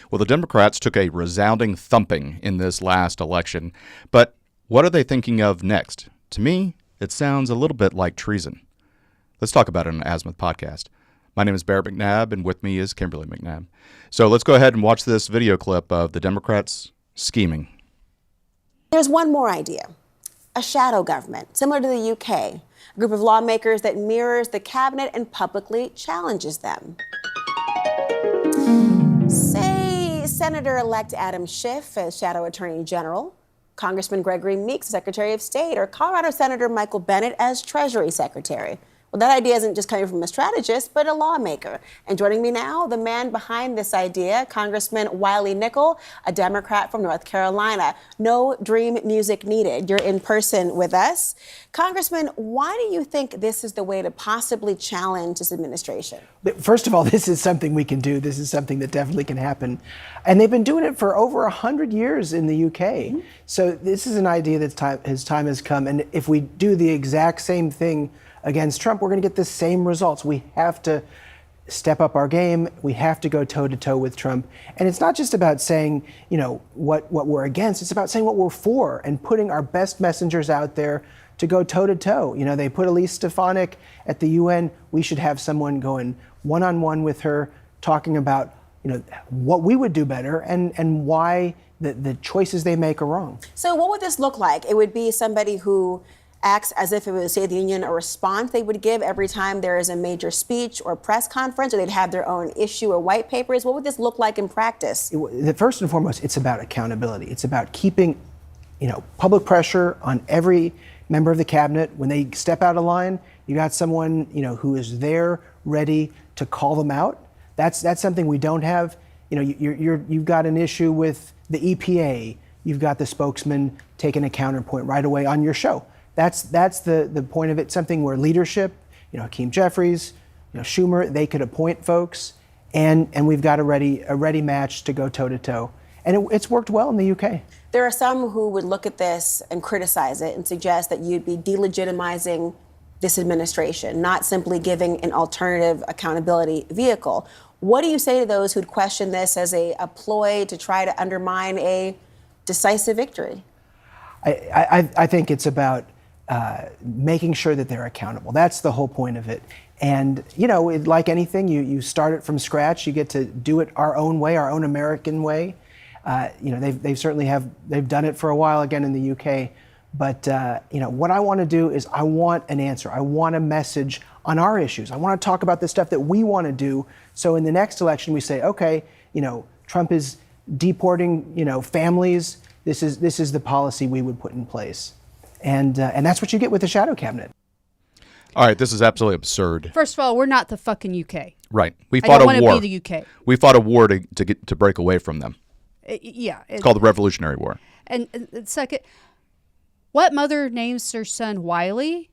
Well, the Democrats took a resounding thumping in this last election, but what are they thinking of next? To me, it sounds a little bit like treason. Let's talk about it on the Azimuth Podcast. My name is Barrett McNabb, and with me is Kimberly McNabb. So let's go ahead and watch this video clip of the Democrats scheming. There's one more idea. A shadow government, similar to the UK. A group of lawmakers that mirrors the cabinet and publicly challenges them. Say Senator-elect Adam Schiff as Shadow Attorney General, Congressman Gregory Meeks, Secretary of State, or Colorado Senator Michael Bennet as Treasury Secretary. Well, that idea isn't just coming from a strategist, but a lawmaker. And joining me now, the man behind this idea, Congressman Wiley, a Democrat from North Carolina. No dream music needed. You're in person with us. Congressman, why do you think this is the way to possibly challenge this administration? First of all, this is something we can do. This is something that definitely can happen. And they've been doing it for over 100 years in the UK. Mm-hmm. So this is an idea that's time has come. And if we do the exact same thing against Trump, we're going to get the same results. We have to step up our game. We have to go toe-to-toe with Trump. And it's not just about saying, what we're against. It's about saying what we're for and putting our best messengers out there to go toe-to-toe. They put Elise Stefanik at the UN. We should have someone going one-on-one with her, talking about, what we would do better and why the choices they make are wrong. So what would this look like? It would be somebody who acts as if it was, State of the Union, a response they would give every time there is a major speech or press conference, or they'd have their own issue or white papers. What would this look like in practice? First and foremost, it's about accountability. It's about keeping, public pressure on every member of the cabinet. When they step out of line, you got someone, who is there ready to call them out. That's something we don't have. You've got an issue with the EPA. You've got the spokesman taking a counterpoint right away on your show. That's the point of it, something where leadership, Hakeem Jeffries, Schumer, they could appoint folks, and we've got a ready match to go toe-to-toe. And it's worked well in the UK. There are some who would look at this and criticize it and suggest that you'd be delegitimizing this administration, not simply giving an alternative accountability vehicle. What do you say to those who'd question this as a ploy to try to undermine a decisive victory? I think it's about making sure that they're accountable. That's the whole point of it. And, like anything, you start it from scratch. You get to do it our own way, our own American way. They've certainly they've done it for a while again in the UK. But, what I want to do is I want an answer. I want a message on our issues. I want to talk about the stuff that we want to do. So in the next election, we say, okay, Trump is deporting, families. This is the policy we would put in place. And that's what you get with the shadow cabinet. All right, this is absolutely absurd. First of all, we're not the fucking UK. Right. We fought a war. I don't want to be the UK. We fought a war to break away from them. Yeah. It's called the Revolutionary War. And second, what mother names her son Wiley?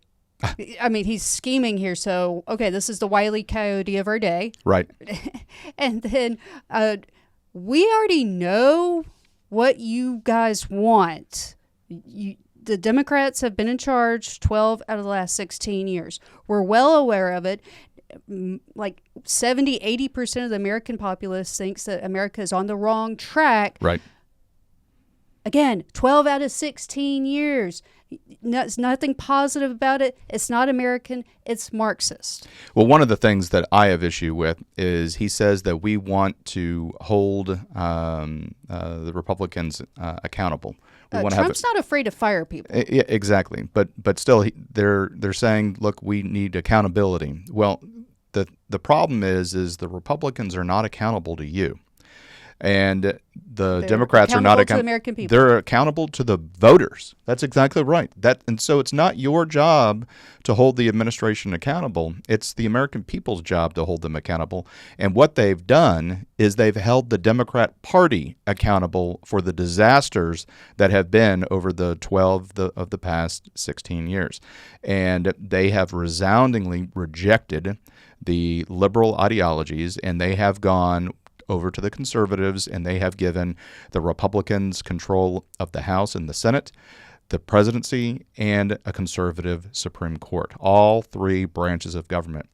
I mean, he's scheming here. So, okay, this is the Wiley Coyote of our day. Right. And then we already know what you guys want. The Democrats have been in charge 12 out of the last 16 years. We're well aware of it. Like 70, 80% of the American populace thinks that America is on the wrong track. Right. Again, 12 out of 16 years. There's nothing positive about it. It's not American. It's Marxist. Well, one of the things that I have issue with is he says that we want to hold the Republicans accountable. Trump's not afraid to fire people. Exactly, but still, they're saying, look, we need accountability. Well, the problem is the Republicans are not accountable to you. And the Democrats are not accountable to the American people. They're accountable to the voters. That's exactly right. And so it's not your job to hold the administration accountable. It's the American people's job to hold them accountable. And what they've done is they've held the Democrat Party accountable for the disasters that have been over the 12 of the past 16 years. And they have resoundingly rejected the liberal ideologies, and they have gone over to the conservatives, and they have given the Republicans control of the House and the Senate, the presidency, and a conservative Supreme Court, all three branches of government.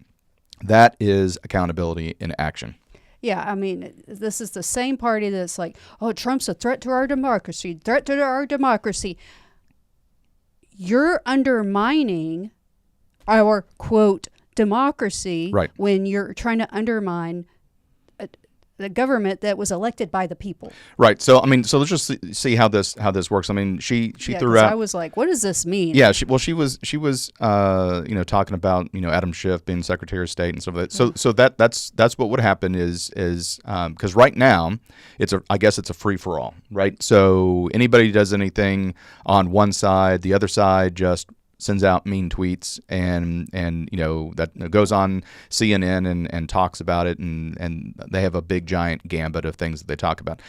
That is accountability in action. Yeah, I mean, this is the same party that's like, oh, Trump's a threat to our democracy, threat to our democracy. You're undermining our, quote, democracy Right. when you're trying to undermine the government that was elected by the people. Right. So I mean, so let's just see how this works. I mean, she threw 'cause out. I was like, what does this mean? Yeah, she was talking about Adam Schiff being Secretary of State and stuff like that. So that's what would happen is because right now I guess it's a free for all, right? So anybody does anything on one side, the other side just sends out mean tweets and that goes on CNN and talks about it and they have a big giant gambit of things that they talk about.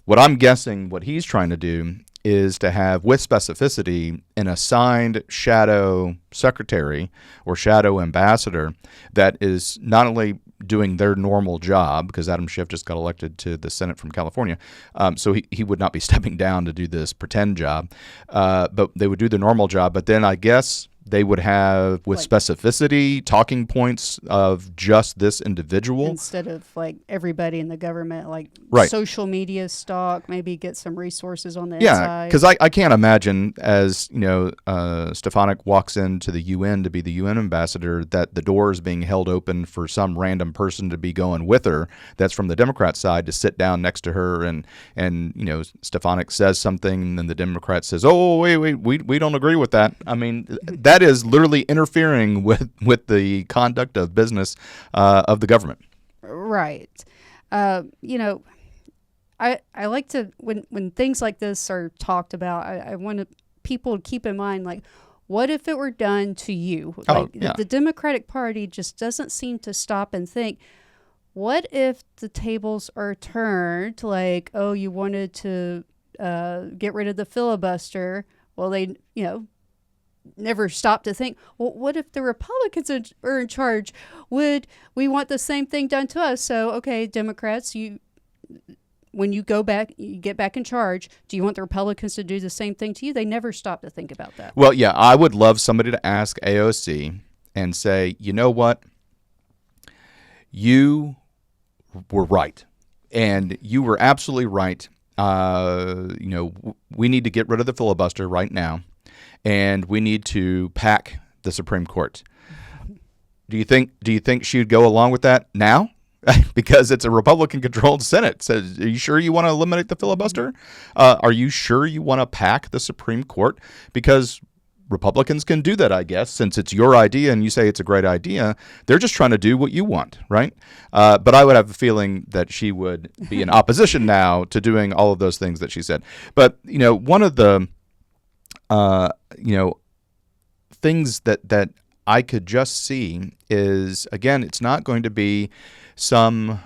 What I'm guessing what he's trying to do is to have, with specificity, an assigned shadow secretary or shadow ambassador that is not only doing their normal job, because Adam Schiff just got elected to the Senate from California, so he would not be stepping down to do this pretend job, but they would do the normal job. But then I guess they would have, with specificity, talking points of just this individual. Instead of like everybody in the government, like Right. social media stock, maybe get some resources on the Yeah, inside. because I can't imagine, as Stefanik walks into the UN to be the UN ambassador, that the door is being held open for some random person to be going with her that's from the Democrat side to sit down next to her and Stefanik says something and then the Democrat says, oh, wait, we don't agree with that. I mean, that is literally interfering with the conduct of business of the government. Right. I like to, when things like this are talked about, I want people to keep in mind, like, what if it were done to you? Like, the Democratic Party just doesn't seem to stop and think, what if the tables are turned? Like, oh, you wanted to get rid of the filibuster. Well, they, never stop to think, well, what if the Republicans are in charge? Would we want the same thing done to us? So, okay, Democrats, when you get back in charge, do you want the Republicans to do the same thing to you? They never stop to think about that. Well, yeah, I would love somebody to ask AOC and say, you know what? You were right. And you were absolutely right. We need to get rid of the filibuster right now. And we need to pack the Supreme Court. Do you think she would go along with that now? Because it's a Republican-controlled Senate. So are you sure you want to eliminate the filibuster? Are you sure you want to pack the Supreme Court? Because Republicans can do that, I guess, since it's your idea and you say it's a great idea. They're just trying to do what you want, right? But I would have a feeling that she would be in opposition now to doing all of those things that she said. But, one of the things that I could just see is, again, it's not going to be some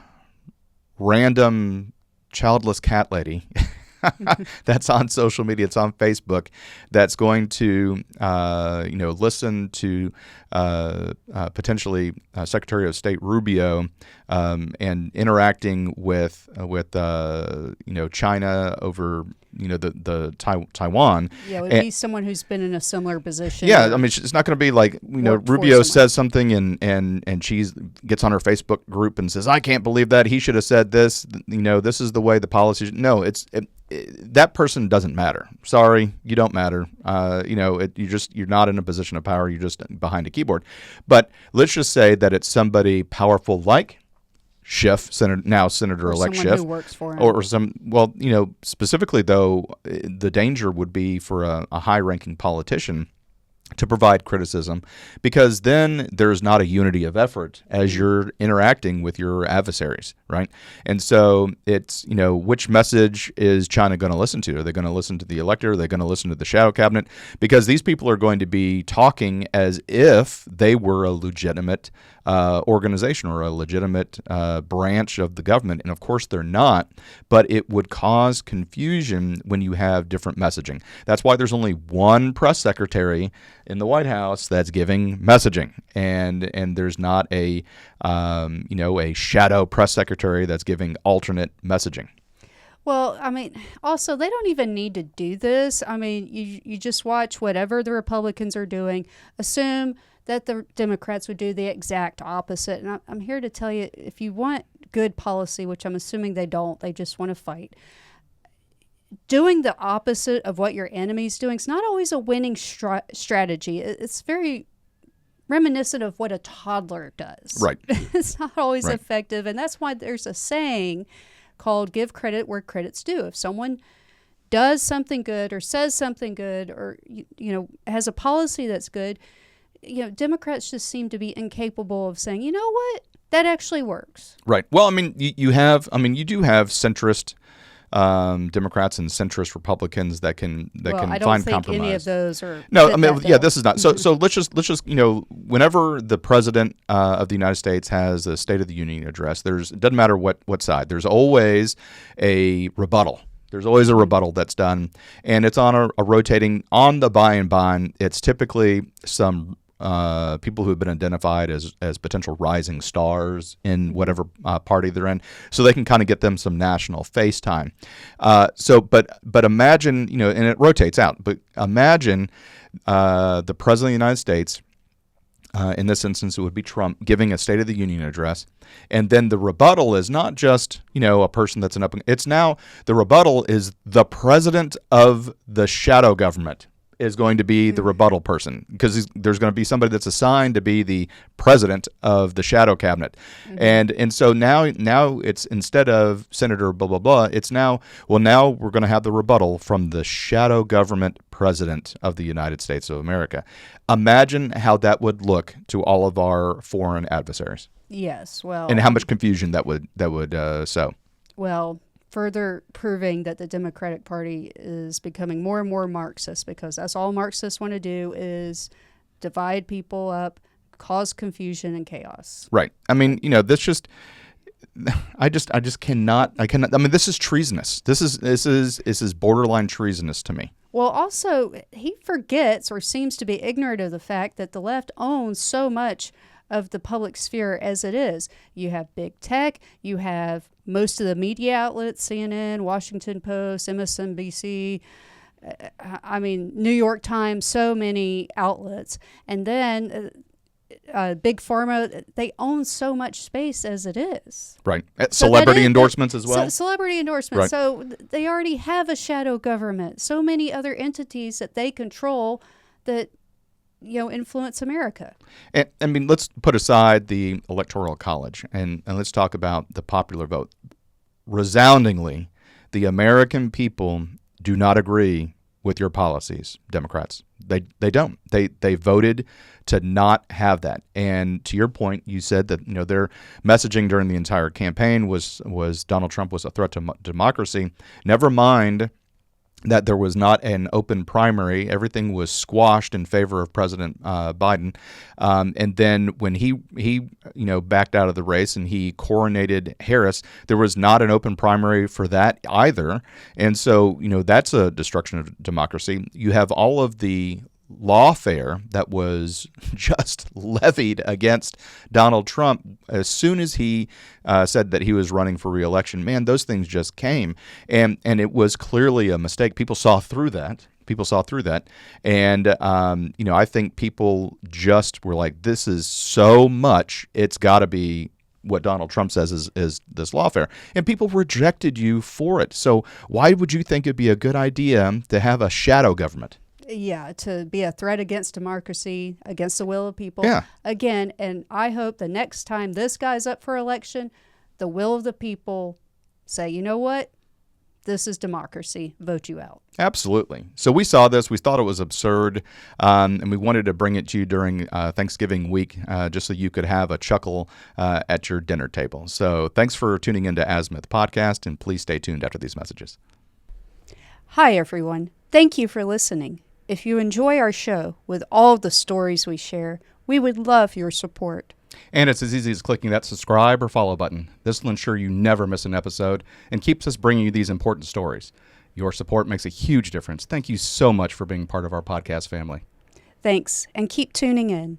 random childless cat lady that's on social media, it's on Facebook, that's going to, listen to potentially Secretary of State Rubio and interacting with China over the Taiwan. Yeah, it would be someone who's been in a similar position. Yeah, I mean, it's not going to be like Rubio says something and she gets on her Facebook group and says, I can't believe that, he should have said this. This is the way the policy. No, that person doesn't matter. Sorry, you don't matter. You're not in a position of power. You're just behind a keyboard. But let's just say that it's somebody powerful like Schiff, Senator-elect Schiff, someone who works for him, or some. Well, specifically though, the danger would be for a high-ranking politician to provide criticism, because then there's not a unity of effort as you're interacting with your adversaries, right? And so it's, which message is China going to listen to? Are they going to listen to the elector? Are they going to listen to the shadow cabinet? Because these people are going to be talking as if they were a legitimate organization or a legitimate branch of the government. And of course they're not, but it would cause confusion when you have different messaging. That's why there's only one press secretary in the White House that's giving messaging, and there's not a shadow press secretary that's giving alternate messaging. Well, I mean, also, they don't even need to do this. I mean, you just watch whatever the Republicans are doing, assume that the Democrats would do the exact opposite. And I'm here to tell you, if you want good policy, which I'm assuming they don't, they just want to fight. Doing the opposite of what your enemy's doing is not always a winning strategy. It's very reminiscent of what a toddler does. Right. It's not always Right. effective, and that's why there's a saying called give credit where credit's due. If someone does something good or says something good or has a policy that's good, Democrats just seem to be incapable of saying, you know what, that actually works. Right. Well, I mean, you do have centrist Democrats and centrist Republicans that can I don't find think compromise. any of those are. No, fit I mean, that yeah, bill. this is not. So let's just whenever the president of the United States has a State of the Union address, it doesn't matter what side. There's always a rebuttal. There's always a rebuttal that's done, and it's on a rotating on the by and by. It's typically some people who have been identified as potential rising stars in whatever party they're in, so they can kind of get them some national face time. But imagine, and it rotates out. But imagine the president of the United States. In this instance, it would be Trump giving a State of the Union address. And then the rebuttal is not just, a person that's it's now the rebuttal is the president of the shadow government is going to be the rebuttal person, because there's going to be somebody that's assigned to be the president of the shadow cabinet. And so now it's, instead of Senator blah, blah, blah, it's now we're going to have the rebuttal from the shadow government president of the United States of America. Imagine how that would look to all of our foreign adversaries. Yes, well, And how much confusion that would sow. well, further proving that the Democratic Party is becoming more and more Marxist, because that's all Marxists want to do is divide people up, cause confusion and chaos. Right. I mean, this just, I cannot. I mean, this is treasonous. This is borderline treasonous to me. Well, also, he forgets or seems to be ignorant of the fact that the left owns so much of the public sphere as it is. You have big tech, you have most of the media outlets, CNN, Washington Post, MSNBC, New York Times, so many outlets. And then Big Pharma, they own so much space as it is. Right. Celebrity endorsements as well. Celebrity endorsements. Right. So they already have a shadow government. So many other entities that they control that influence America. And, I mean, let's put aside the Electoral College and let's talk about the popular vote. Resoundingly, the American people do not agree with your policies, Democrats. They don't. They voted to not have that. And to your point, you said that their messaging during the entire campaign was Donald Trump was a threat to democracy. Never mind that there was not an open primary. Everything was squashed in favor of President Biden. And then when he backed out of the race and he coronated Harris, there was not an open primary for that either. And so, that's a destruction of democracy. You have all of the lawfare that was just levied against Donald Trump as soon as he said that he was running for re-election. Man, those things just came, and it was clearly a mistake. People saw through that. And I think people just were like, "This is so much. It's got to be what Donald Trump says is this lawfare," and people rejected you for it. So why would you think it'd be a good idea to have a shadow government? Yeah, to be a threat against democracy, against the will of people. Yeah. Again, and I hope the next time this guy's up for election, the will of the people say, you know what? This is democracy. Vote you out. Absolutely. So we saw this. We thought it was absurd, and we wanted to bring it to you during Thanksgiving week just so you could have a chuckle at your dinner table. So thanks for tuning into Azimuth Podcast, and please stay tuned after these messages. Hi, everyone. Thank you for listening. If you enjoy our show with all the stories we share, we would love your support. And it's as easy as clicking that subscribe or follow button. This will ensure you never miss an episode and keeps us bringing you these important stories. Your support makes a huge difference. Thank you so much for being part of our podcast family. Thanks, and keep tuning in.